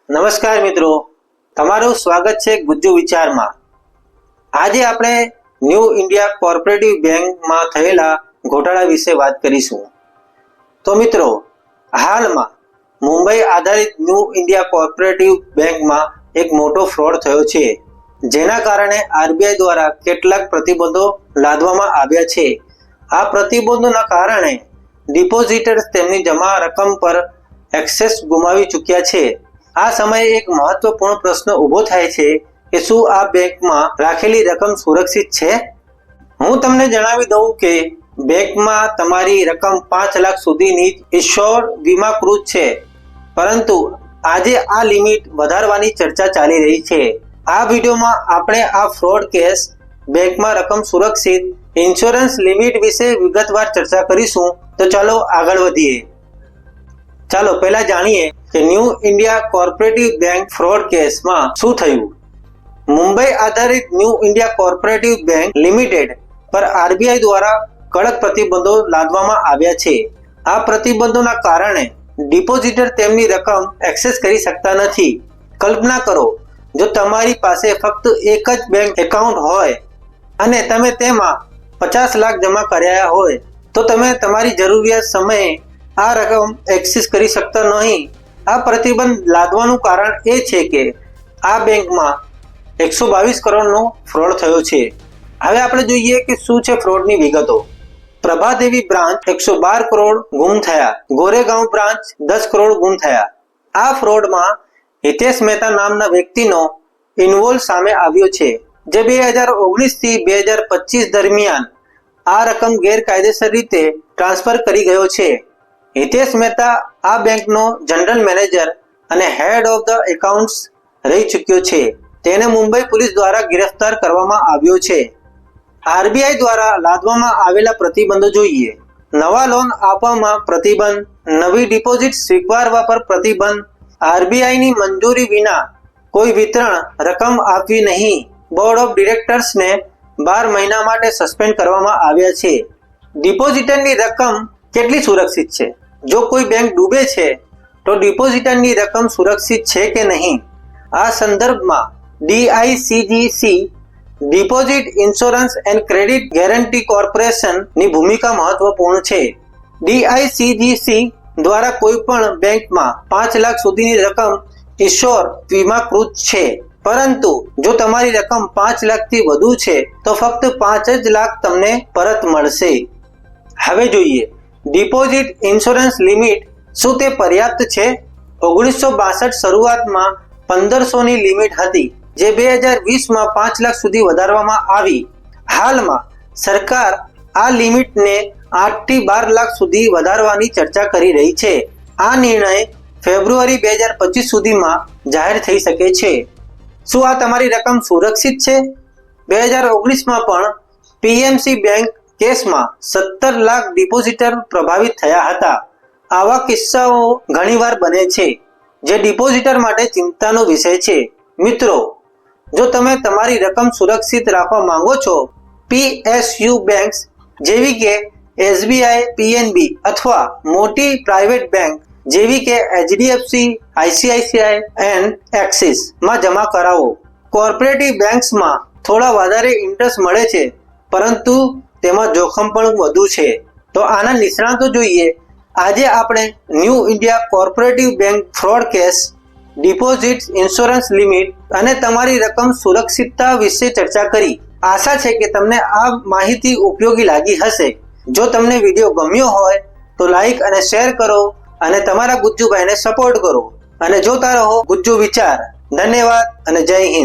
નમસ્કાર મિત્રો, તમારું સ્વાગત છે ગુજ્જુ વિચારમાં। આજે આપણે ન્યૂ ઇન્ડિયા કોઓપરેટિવ બેંકમાં થયેલા ઘોટાળા વિશે વાત કરીશું। તો મિત્રો, હાલમાં મુંબઈ આધારિત ન્યૂ ઇન્ડિયા કોઓપરેટિવ બેંકમાં એક મોટો ફ્રોડ થયો છે, જેના કારણે આરબીઆઈ દ્વારા કેટલાક પ્રતિબંધો લાદવામાં આવ્યા છે। આ પ્રતિબંધોના કારણે ડિપોઝિટર્સ તેમની જમા રકમ પર એક્સેસ ગુમાવી ચૂક્યા છે। આ સમયે એક મહત્વપૂર્ણ પ્રશ્ન ઊભો થાય છે કે શું આ બેંકમાં રાખેલી રકમ સુરક્ષિત છે? હું તમને જણાવી દઉં કે બેંકમાં તમારી રકમ 5 લાખ સુધીની ઇન્શ્યોર વીમાકૃત છે, પરંતુ આજે આ લિમિટ વધારવાની ચર્ચા ચાલી રહી છે। આ વિડીયોમાં આપણે આ ફ્રોડ કેસ, બેંકમાં રકમ સુરક્ષિત, ઇન્સ્યોરન્સ લિમિટ વિશે વિગતવાર ચર્ચા કરીશું। તો ચાલો આગળ વધીએ। ચાલો પહેલા જાણીએ કે new India cooperative bank fraud કેસમાં શું થયું। મુંબઈ આધારિત new India cooperative bank limited પર આરબીઆઈ દ્વારા કડક પ્રતિબંધો લાદવામાં આવ્યા છે। આ પ્રતિબંધોના કારણે ડિપોઝિટર તેમની રકમ એક્સેસ કરી શકતા નથી। કલ્પના કરો, જો તમારી પાસે ફક્ત એક જ બેંક એકાઉન્ટ હોય અને તમે તેમાં 50 લાખ જમા કર્યા હોય, તો તમે તમારી જરૂરિયાત સમયે આ રકમ એક્સેસ કરી શકતા નહીં। આ પ્રતિબંધ લાદવાનું કારણ એ છે કે આ બેંકમાં 122 કરોડનો ફ્રોડ થયો છે। હવે આપણે જોઈએ કે શું છે ફ્રોડની વિગતો। પ્રભાદેવી બ્રાન્ચ 112 કરોડ ગુમ થયા, ગોરેગાંવ બ્રાન્ચ 10 કરોડ ગુમ થયા। આ ફ્રોડમાં હિતેશ મહેતા નામના વ્યક્તિનો ઇન્વોલ્વ સામે આવ્યો છે, જે 2019 થી 2025 દરમિયાન આ રકમ ગેરકાયદેસર રીતે ટ્રાન્સફર કરી ગયો છે। હિતેશ મહેતા આ બેંકનો જનરલ મેનેજર અને હેડ ઓફ ધ એકાઉન્ટ્સ રહી ચૂક્યો છે। તેને મુંબઈ પોલીસ દ્વારા ગિરફ્તાર કરવામાં આવ્યો છે। આરબીઆઈ દ્વારા લાદવામાં આવેલા પ્રતિબંધો જોઈએ। નવા લોન આપવામાં પ્રતિબંધ, નવી ડિપોઝિટ સ્વીકારવા પર પ્રતિબંધ, આરબીઆઈની મંજૂરી વિના કોઈ વિતરણ રકમ આપવી નહીં, બોર્ડ ઓફ ડિરેક્ટર્સને 12 મહિના માટે સસ્પેન્ડ કરવામાં આવ્યા છે। ડિપોઝિટરની રકમ કેટલી સુરક્ષિત છે? જો કોઈ બેંક ડૂબે છે તો ડિપોઝિટરની રકમ સુરક્ષિત છે કે નહીં? આ સંદર્ભમાં DICGC deposit insurance and credit guarantee corporation ની ભૂમિકા મહત્વપૂર્ણ છે। ડીઆઈસીજીસી દ્વારા કોઈ પણ બેંકમાં 5 લાખ સુધીની રકમ ઇન્શ્યોર વીમાકૃત છે, પરંતુ જો તમારી રકમ 5 લાખથી વધુ છે તો ફક્ત 5 જ લાખ તમને પરત મળશે। હવે જોઈએ ડિપોઝિટ ઇન્સ્યોરન્સ લિમિટ, શું તે પર્યાપ્ત છે? 1962 શરૂઆતમાં 1500 ની લિમિટ હતી, જે 2020માં 5 લાખ સુધી વધારવામાં આવી। હાલમાં સરકાર આ લિમિટને 8 થી 12 લાખ સુધી વધારવાની ચર્ચા કરી રહી છે। આ નિર્ણય ફેબ્રુઆરી 2025 સુધીમાં જાહેર થઈ શકે છે। શું આ તમારી રકમ સુરક્ષિત છે? 2019માં પણ પીએમસી બેંક કેસમાં 17 લાખ ડિપોઝિટર પ્રભાવિત થયા હતા। આવા કિસ્સાઓ ઘણીવાર બને છે, જે ડિપોઝિટર માટે ચિંતાનો વિષય છે। મિત્રો, જો તમે તમારી રકમ સુરક્ષિત રાખવા માંગો છો, પીએસયુ બેંક્સ જેવી કે એસબીઆઈ, પીએનબી અથવા મોટી પ્રાઇવેટ બેંક જેવી કે એચડીએફસી, આઈસીઆઈસીઆઈ એન્ડ એક્સિસ માં જમા કરાવો। કોઓપરેટિવ બેંક્સમાં થોડા વધારે ઇન્ટરેસ્ટ મળે છે, પરંતુ તેમાં જોખમ પણ વધુ છે। તો આના નિષ્ણાતો જોઈએ। આજે આપણે new India cooperative bank fraud case, deposit insurance limit અને તમારી રકમ સુરક્ષિતતા વિશે ચર્ચા કરી। આશા છે કે તમને આ માહિતી ઉપયોગી લાગી હશે। જો તમને વિડીયો ગમ્યો હોય તો લાઈક અને શેર કરો અને તમારા ગુજ્જુભાઈને સપોર્ટ કરો અને જોતા રહો ગુજ્જુ વિચાર। ધન્યવાદ અને જય હિન્દ।